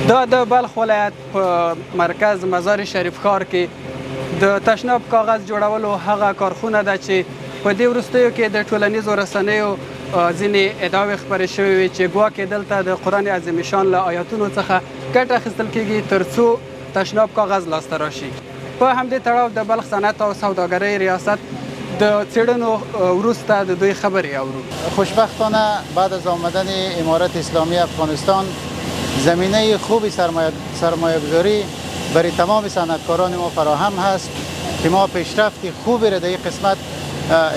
دا د بلخ ولایت په مرکز مزار شریف ښار کې د تشناب کاغذ جوړولو هغه کارخونه ده چې په دې وروستیو کې د ټولنیزو رسنیو ځینې ادعاوې خپرې شوې وې چې ګواکې دلته د قرآن عظیم شان له آیاتونو څخه ګټه اخیستل کېږي تر څو تشناب کاغذ لاسته راشي. په همدې تړاو د بلخ صنعت او سوداګرۍ ریاست د څېړنو وروسته د دوی خبرې اورو. خوشبختانه بعد از آمدن امارت اسلامی افغانستان زمینه خوبی سرمایه گذاری برای تمام صنعتکاران ما فراهم هست که ما پیشرفت خوبی را در این قسمت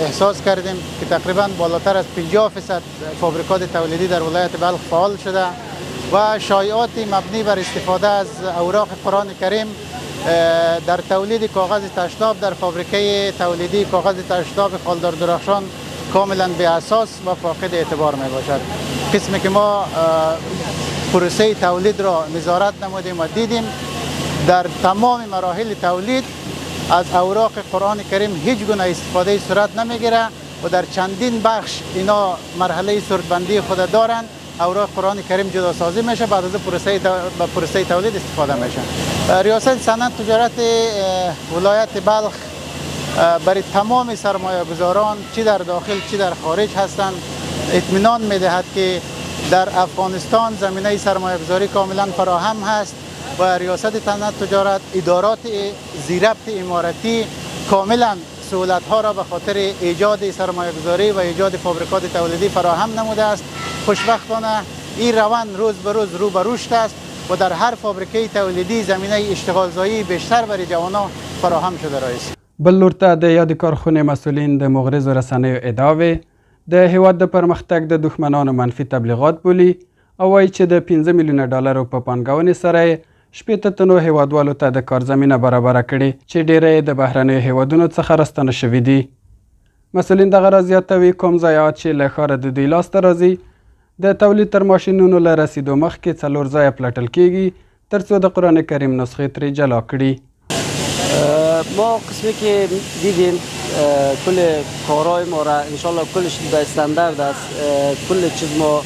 احساس کردیم که تقریبا بالاتر از 50% فابریکات تولیدی در ولایت بلخ فعال شده و شایعات مبنی بر استفاده از اوراق قرآن کریم در تولید کاغذ تشناب در فابریکه تولیدی کاغذ تشناب خالدار درخشان کاملا بی اساس و فاقد اعتبار می باشد. قسمی که ما پروسه تولید را نظارت نمودیم و دیدیم در تمام مراحل تولید از اوراق قرآن کریم هیچ گونه استفاده صورت نمیگیره و در چندین بخش اینا مرحله صورتبندی خود دارند. اوراق قرآن کریم جدا سازی میشه، بعد از پروسه تولید استفاده میشه. ریاست صنعت تجارت ولایت بلخ برای تمام سرمایه گذاران چی در داخل چی در خارج هستند اطمینان میدهد که در افغانستان زمینه سرمایه گذاری کاملا فراهم هست و ریاست صنعت تجارت ادارات زیربط امارتی کاملا سهولت ها را به خاطر ایجاد سرمایه گذاری و ایجاد فابریکات تولیدی فراهم نموده است. خوشبختانه این روند روز به روز رو به رشد است و در هر فابریکه تولیدی زمینه اشتغال زایی بیشتر برای جوانان فراهم شده است. بل لور ته د یادې کارخونې مسؤلین د مغرضو رسنیو ادعاوې د هیواد د پرمختګ د دښمنانو منفي تبلیغات بولي او وایي چې د 15 میلیونه ډالرو په پانګونې سره 80 تنو هیوادوالو ته د کار زمینه برابره کړې چې ډیری د بهرنیو هیوادونو څخه راستنه شوي دي. مسؤلین دغه راز زیاتوي کوم ضایعات چې له ښاره د دوی لاسته راځي د تولید تر ماشینونو له رسیدو مخکې 4 ځایه پلټل کېږي تر څو د قرآن کریم نسخې ترې جلا کړي. ما قسمی که دیدیم کل کارهای ما را انشالله کلش به استاندارد است، کل چیز ما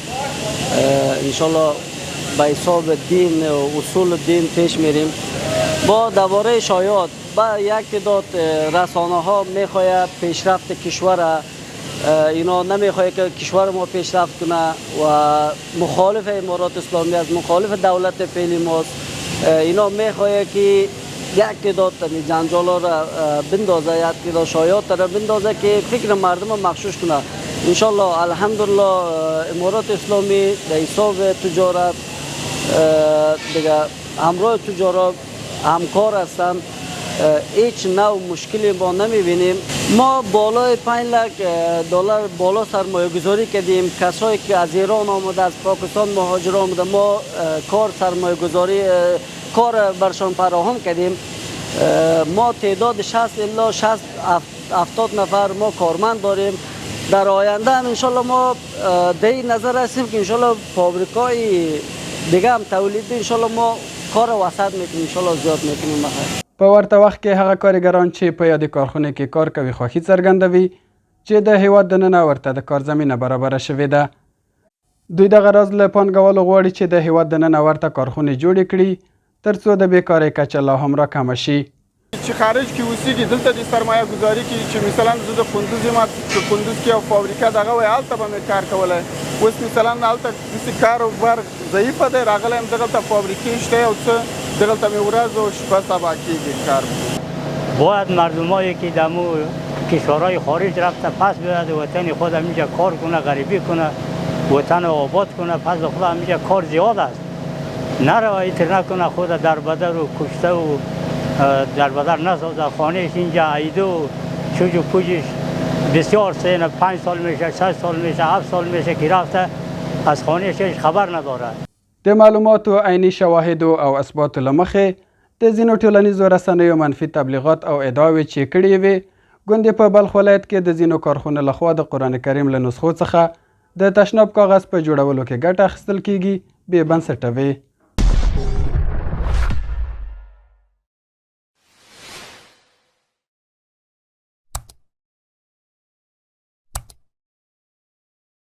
انشالله به حساب دین و اصول دین پیش میریم. با درباره شایعات با یک تعداد رسانه ها میخواهد پیشرفت کشور اینا نمیخواهد که کشور ما پیشرفت کنه و مخالف امارات اسلامی است، مخالف دولت فعلی ماست. اینا میخواهد که یک تعداد جنجال را بندازه، یک تعداد شایعات را بندازه که فکر مردم را مغشوش کنه. انشالله الحمدلله امارات اسلامی در حساب تجارت دیگه همراه تجارت همکار هستند، هیچ نوع مشکلی ما نمیبینیم. ما بالای 5 لک دلار بالا سرمایه گذاری کردیم. کسایی که از ایران آمده از پاکستان مهاجر آمده ما کار سرمایه گذاری کار برشان فراهم کردیم. ما تعداد 60 الی 70 نفر ما کارمند داریم. در آینده هم انشالله ما در این نظر هستیم که انشالله فابریکای دیگه هم تولید انشالله ما کار وسط میکنیم، انشالله زیاد میکنیم. په ورته وخت کې هغه کارګران چې په یادې کارخونې کې کار کوي خوښي څرګندوي چې د هیواد دننه ورته د کار زمینه برابره شوې ده. دوی دغه راز له پانګوالو غواړي چې د هیواد دننه ورته کارخونې جوړې کړي تر څو د بیکارۍ کچه لا هم راکمه شي. چې خارج کې اوسېږي دلته د سرمایه ګذاري کې چې مثلا زه د کندوز یم، په کندوز کې یو فابریکه دغه وی هلته به مې کار کولی. اوس مثلا هلته داسې کاروبار ضعیفه دی، راغلی یم دغلته فابریکې شته یو څه، دغلته مې ورځ و شپه سبا کېږي کار. باید مردمایی که دمو کشورهای خارج رفته پس بیاید وطن خود همینجا کار کنه، غریبی کنه، وطن آباد کنه. پس خود همینجا کار زیاد است، نروه ایتر نکنه خود در بدر و کشته و در بدر نسازه. خانهش اینجا عیده و چوج و پوجش بسیار سینه، 5 سال میشه، 6 سال میشه، 7 سال میشه که رفته از خانهش خبر نداره. د معلوماتو عیني شواهدو او اثباتو له مخې د ځینو ټولنیزو رسنیو منفي تبلیغات او ادعاوې چې کړې وې ګوندې په بلخ ولایت کې د ځینو کارخونو لخوا د قرآن کریم له نسخو څخه د تشناب کاغذ په جوړولو کې ګټه اخیستل کېږي بې بنسټه وې.